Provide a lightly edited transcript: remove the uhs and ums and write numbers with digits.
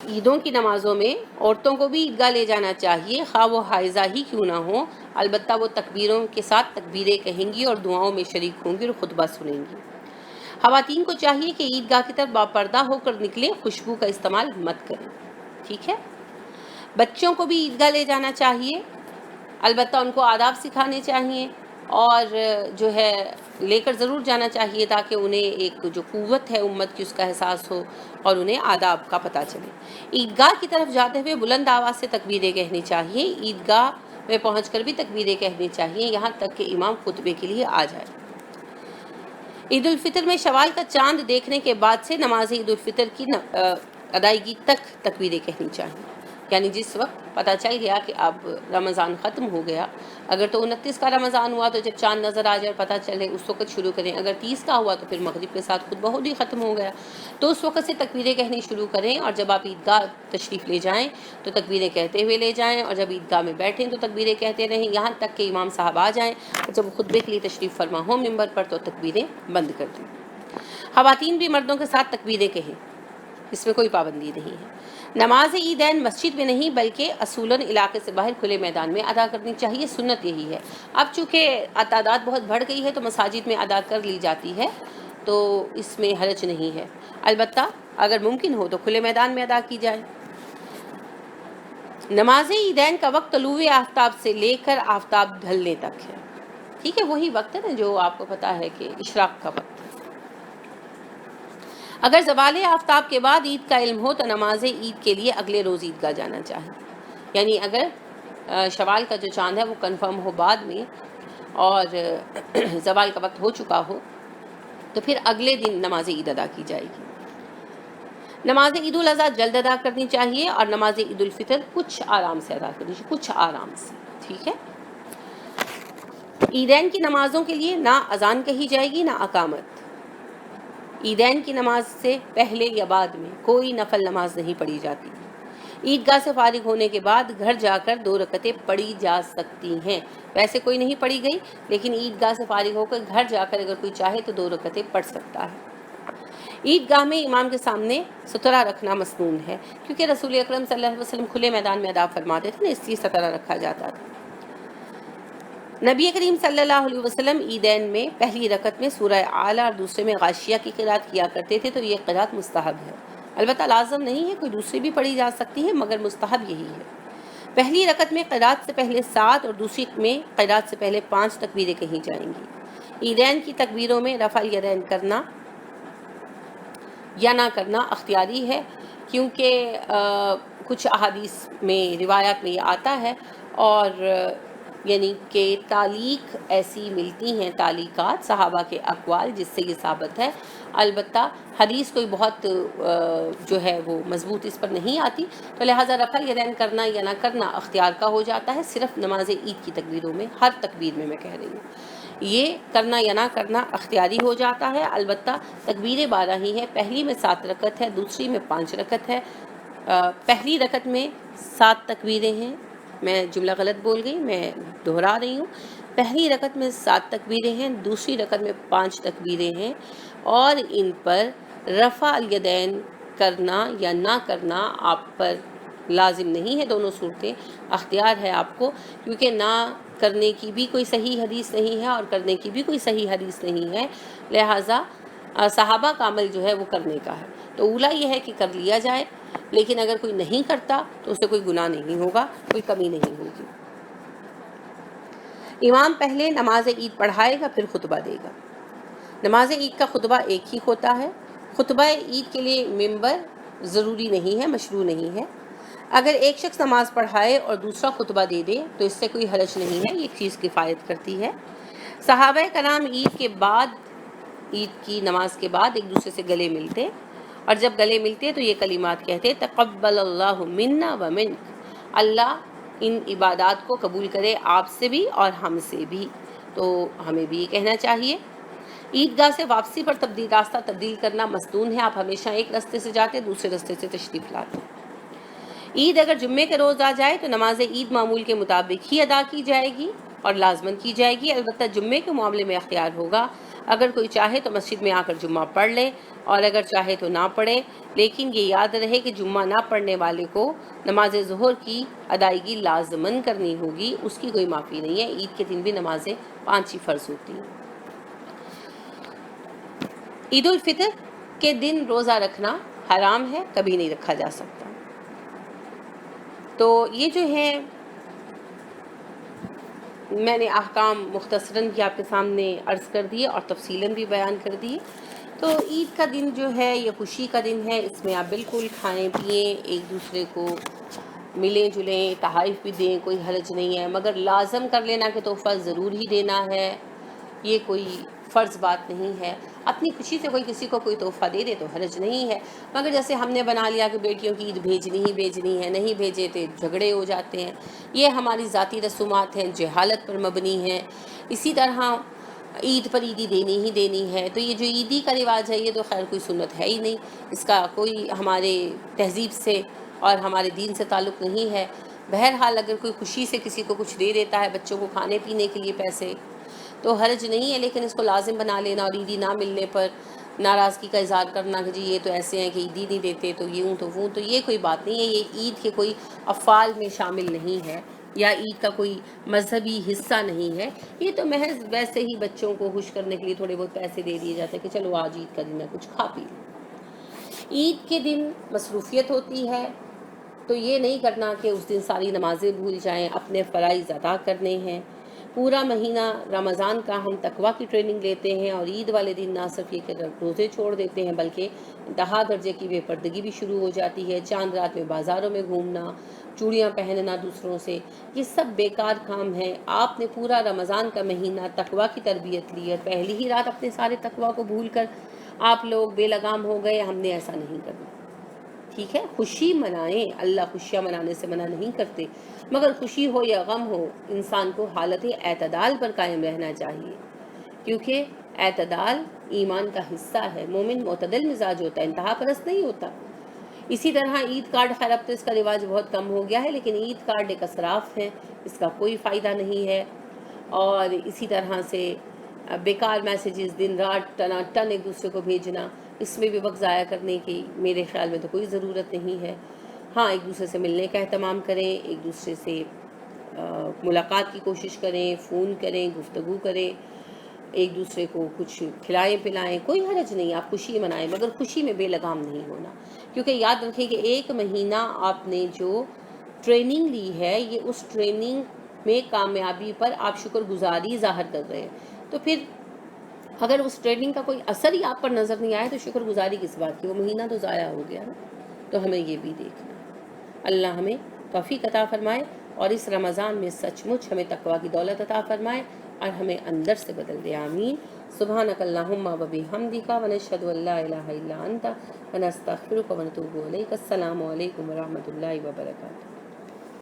عیدوں کی نمازوں میں عورتوں کو بھی عیدگاہ لے جانا چاہیے، خواہ وہ حائضہ ہی کیوں نہ ہوں، البتہ وہ تکبیروں کے ساتھ تکبیریں کہیں گی اور دعاؤں میں شریک ہوں گی اور خطبہ سنیں گی۔ خواتین کو چاہیے کہ عیدگاہ کی طرف باپردہ ہو کر نکلیں، خوشبو کا استعمال مت کریں، ٹھیک ہے۔ بچوں کو بھی عیدگاہ لے جانا چاہیے، البتہ ان کو آداب سکھانے چاہیے اور جو ہے لے کر ضرور جانا چاہیے تاکہ انہیں ایک جو قوت ہے امت کی اس کا احساس ہو اور انہیں آداب کا پتہ چلے۔ عیدگاہ کی طرف جاتے ہوئے بلند آواز سے تکبیریں کہنی چاہیے، عیدگاہ میں پہنچ کر بھی تکبیریں کہنی چاہیے یہاں تک کہ امام خطبے کے لیے آ جائے۔ عید الفطر میں شوال کا چاند دیکھنے کے بعد سے نماز عید الفطر کی ادائیگی تک تکبیریں کہنی چاہیے، یعنی جس وقت پتہ چل گیا کہ اب رمضان ختم ہو گیا، اگر تو 29 کا رمضان ہوا تو جب چاند نظر آ جائے اور پتہ چلے اس وقت شروع کریں، اگر 30 کا ہوا تو پھر مغرب کے ساتھ خود بخود ہی ختم ہو گیا تو اس وقت سے تکبیریں کہنی شروع کریں، اور جب آپ عیدگاہ تشریف لے جائیں تو تکبیریں کہتے ہوئے لے جائیں، اور جب عیدگاہ میں بیٹھیں تو تکبیریں کہتے رہیں یہاں تک کہ امام صاحب آ جائیں، اور جب خطبے کے لیے تشریف فرما ہوں ممبر پر تو تکبیریں بند کر دیں۔ خواتین بھی مردوں کے ساتھ تکبیریں کہیں، اس میں کوئی پابندی نہیں ہے۔ نماز عیدین مسجد میں نہیں بلکہ اصولاً علاقے سے باہر کھلے میدان میں ادا کرنی چاہیے، سنت یہی ہے۔ اب چونکہ تعداد بہت بڑھ گئی ہے تو مساجد میں ادا کر لی جاتی ہے تو اس میں حرج نہیں ہے، البتہ اگر ممکن ہو تو کھلے میدان میں ادا کی جائے۔ نماز عیدین کا وقت طلوع آفتاب سے لے کر آفتاب ڈھلنے تک ہے، ٹھیک ہے، وہی وقت ہے نا جو آپ کو پتہ ہے کہ اشراق کا وقت ہے۔ اگر زوال آفتاب کے بعد عید کا علم ہو تو نماز عید کے لیے اگلے روز عیدگاہ جانا چاہیے، یعنی اگر شوال کا جو چاند ہے وہ کنفرم ہو بعد میں اور زوال کا وقت ہو چکا ہو تو پھر اگلے دن نماز عید ادا کی جائے گی۔ نماز عید الاضحیٰ جلد ادا کرنی چاہیے اور نماز عید الفطر کچھ آرام سے ادا کرنی چاہیے، کچھ آرام سے، ٹھیک ہے۔ عیدین کی نمازوں کے لیے نہ اذان کہی جائے گی نہ اقامت۔ عیدین کی نماز سے پہلے یا بعد میں کوئی نفل نماز نہیں پڑھی جاتی۔ عیدگاہ سے فارغ ہونے کے بعد گھر جا کر 2 رکعتیں پڑھی جا سکتی ہیں، ویسے کوئی نہیں پڑھی گئی لیکن عیدگاہ سے فارغ ہو کر گھر جا کر اگر کوئی چاہے تو 2 رکعتیں پڑھ سکتا ہے۔ عیدگاہ میں امام کے سامنے سترہ رکھنا مسنون ہے، کیونکہ رسول اکرم صلی اللہ علیہ وسلم کھلے میدان میں ادا فرماتے تھے نا، اس لیے سترہ رکھا جاتا تھا۔ نبی کریم صلی اللہ علیہ وسلم عیدین میں پہلی رکعت میں سورہ اعلیٰ اور دوسرے میں غاشیہ کی قرات کیا کرتے تھے، تو یہ قرات مستحب ہے، البتہ لازم نہیں ہے، کوئی دوسری بھی پڑھی جا سکتی ہے مگر مستحب یہی ہے۔ پہلی رکعت میں قرات سے پہلے 7 اور دوسری میں قرات سے پہلے 5 تکبیریں کہی جائیں گی۔ عیدین کی تکبیروں میں رفع الیدین کرنا یا نہ کرنا اختیاری ہے، کیونکہ کچھ احادیث میں روایات میں یہ آتا ہے اور یعنی کہ تعلیق ایسی ملتی ہیں، تعلیقات صحابہ کے اقوال جس سے یہ ثابت ہے، البتہ حدیث کوئی بہت جو ہے وہ مضبوط اس پر نہیں آتی، تو لہٰذا رفع الیدین کرنا یا نہ کرنا اختیار کا ہو جاتا ہے، صرف نماز عید کی تکبیروں میں، ہر تکبیر میں کہہ رہی ہوں، یہ کرنا یا نہ کرنا اختیاری ہو جاتا ہے، البتہ تکبیریں 12 ہی ہیں، پہلی میں 7 رکعت ہے، دوسری میں 5 رکعت ہے۔ پہلی رکعت میں 7 تکبیریں ہیں، میں جملہ غلط بول گئی، میں دہرا رہی ہوں، پہلی رکعت میں 7 تکبیریں ہیں، دوسری رکعت میں 5 تکبیریں ہیں، اور ان پر رفع الیدین کرنا یا نہ کرنا آپ پر لازم نہیں ہے، دونوں صورتیں اختیار ہے آپ کو، کیونکہ نہ کرنے کی بھی کوئی صحیح حدیث نہیں ہے اور کرنے کی بھی کوئی صحیح حدیث نہیں ہے، لہٰذا صحابہ کا عمل جو ہے وہ کرنے کا ہے، تو اولا یہ ہے کہ کر لیا جائے، لیکن اگر کوئی نہیں کرتا تو اسے کوئی گناہ نہیں ہوگا، کوئی کمی نہیں ہوگی۔ امام پہلے نماز عید پڑھائے گا پھر خطبہ دے گا۔ نماز عید کا خطبہ ایک ہی ہوتا ہے، خطبہ عید کے لیے ممبر ضروری نہیں ہے، مشروع نہیں ہے۔ اگر ایک شخص نماز پڑھائے اور دوسرا خطبہ دے دے تو اس سے کوئی حرج نہیں ہے، یہ چیز کفایت کرتی ہے۔ صحابہ کرام عید کی نماز کے بعد ایک دوسرے سے گلے ملتے، اور جب گلے ملتے تو یہ کلمات کہتے، تقبل اللہ منا و منک، اللہ ان عبادات کو قبول کرے آپ سے بھی اور ہم سے بھی، تو ہمیں بھی یہ کہنا چاہیے۔ عیدگاہ سے واپسی پر راستہ تبدیل کرنا مسنون ہے، آپ ہمیشہ ایک راستے سے جاتے دوسرے راستے سے تشریف لاتے۔ عید اگر جمعے کے روز آ جائے تو نماز عید معمول کے مطابق ہی ادا کی جائے گی اور لازماً کی جائے گی، البتہ جمعے کے معاملے میں اختیار ہوگا، اگر کوئی چاہے تو مسجد میں آ کر جمعہ پڑھ لے اور اگر چاہے تو نہ پڑھے، لیکن یہ یاد رہے کہ جمعہ نہ پڑھنے والے کو نماز ظہر کی ادائیگی لازماً کرنی ہوگی، اس کی کوئی معافی نہیں ہے۔ عید کے دن بھی نمازیں 5 ہی فرض ہوتی ہیں۔ عید الفطر کے دن روزہ رکھنا حرام ہے، کبھی نہیں رکھا جا سکتا۔ تو یہ جو ہے میں نے احکام مختصراً بھی آپ کے سامنے عرض کر دیے اور تفصیلاً بھی بیان کر دیے۔ تو عید کا دن جو ہے یہ خوشی کا دن ہے، اس میں آپ بالکل کھائیں پئیں، ایک دوسرے کو ملیں جلیں، تحائف بھی دیں، کوئی حرج نہیں ہے، مگر لازم کر لینا کہ تحفہ ضرور ہی دینا ہے، یہ کوئی فرض بات نہیں ہے۔ اپنی خوشی سے کوئی کسی کو کوئی تحفہ دے دے تو حرج نہیں ہے، مگر جیسے ہم نے بنا لیا کہ بیٹیوں کی عید بھیجنی ہی بھیجنی ہے، نہیں بھیجے تو جھگڑے ہو جاتے ہیں، یہ ہماری ذاتی رسومات ہیں، جہالت پر مبنی ہیں۔ اسی طرح عید پر عیدی دینی ہی دینی ہے، تو یہ جو عیدی کا رواج ہے یہ تو خیر کوئی سنت ہے ہی نہیں، اس کا کوئی ہمارے تہذیب سے اور ہمارے دین سے تعلق نہیں ہے۔ بہرحال اگر کوئی خوشی سے کسی کو کچھ دے دیتا ہے، بچوں کو کھانے پینے کے لیے پیسے، تو حرج نہیں ہے، لیکن اس کو لازم بنا لینا اور عیدی نہ ملنے پر ناراضگی کا اظہار کرنا کہ جی یہ تو ایسے ہیں کہ عیدی نہیں دیتے تو یوں تو وہ، تو یہ کوئی بات نہیں ہے، یہ عید کے کوئی افعال میں شامل نہیں ہے یا عید کا کوئی مذہبی حصہ نہیں ہے، یہ تو محض ویسے ہی بچوں کو خوش کرنے کے لیے تھوڑے بہت پیسے دے دیے جاتے ہیں کہ چلو آج عید کا دن ہے کچھ کھا پی لیں۔ عید کے دن مصروفیت ہوتی ہے، تو یہ نہیں کرنا کہ اس دن ساری نمازیں بھول جائیں، اپنے فرائض ادا کرنے ہیں۔ پورا مہینہ رمضان کا ہم تقویٰ کی ٹریننگ لیتے ہیں اور عید والے دن نہ صرف یہ کہ روزے چھوڑ دیتے ہیں بلکہ انتہا درجے کی بے پردگی بھی شروع ہو جاتی ہے، چاند رات میں بازاروں میں گھومنا، چوڑیاں پہننا دوسروں سے، یہ سب بیکار کام ہے۔ آپ نے پورا رمضان کا مہینہ تقویٰ کی تربیت لی اور پہلی ہی رات اپنے سارے تقویٰ کو بھول کر آپ لوگ بے لگام ہو گئے، ہم نے ایسا نہیں کرنا۔ ٹھیک ہے، خوشی منائیں، اللہ خوشیاں منانے سے منع نہیں کرتے، مگر خوشی ہو یا غم ہو انسان کو حالت اعتدال پر قائم رہنا چاہیے، کیونکہ اعتدال ایمان کا حصہ ہے۔ مومن معتدل مزاج ہوتا ہے، انتہا پرست نہیں ہوتا۔ اسی طرح عید کارڈ، خیر اب تو اس کا رواج بہت کم ہو گیا ہے، لیکن عید کارڈ ایک اسراف ہے، اس کا کوئی فائدہ نہیں ہے۔ اور اسی طرح سے بیکار میسیجز دن رات ٹنا ٹن ایک دوسرے کو بھیجنا، اس میں بھی وقت ضائع کرنے کی میرے خیال میں تو کوئی ضرورت نہیں ہے۔ ہاں، ایک دوسرے سے ملنے کا اہتمام کریں، ایک دوسرے سے ملاقات کی کوشش کریں، فون کریں، گفتگو کریں، ایک دوسرے کو کچھ کھلائیں پلائیں، کوئی حرج نہیں، آپ خوشی منائیں، مگر خوشی میں بے لگام نہیں ہونا، کیونکہ یاد رکھیں کہ ایک مہینہ آپ نے جو ٹریننگ لی ہے، یہ اس ٹریننگ میں کامیابی پر آپ شکر گزاری ظاہر کر رہے ہیں، تو پھر اگر اس ٹریننگ کا کوئی اثر ہی آپ پر نظر نہیں آئے تو شکر گزاری کس بات کی، وہ مہینہ تو ضائع ہو گیا نا۔ تو ہمیں یہ بھی دیکھنا، اللہ ہمیں توفیق عطا فرمائے اور اس رمضان میں سچ مچ ہمیں تقویٰ کی دولت عطا فرمائے اور ہمیں اندر سے بدل دے، آمین۔ سبحانک اللہم و بحمدک ونشہد ان لا الہ الا انت ونستغفرک ونتوب الیک۔ السلام علیکم ورحمۃ اللہ وبرکاتہ۔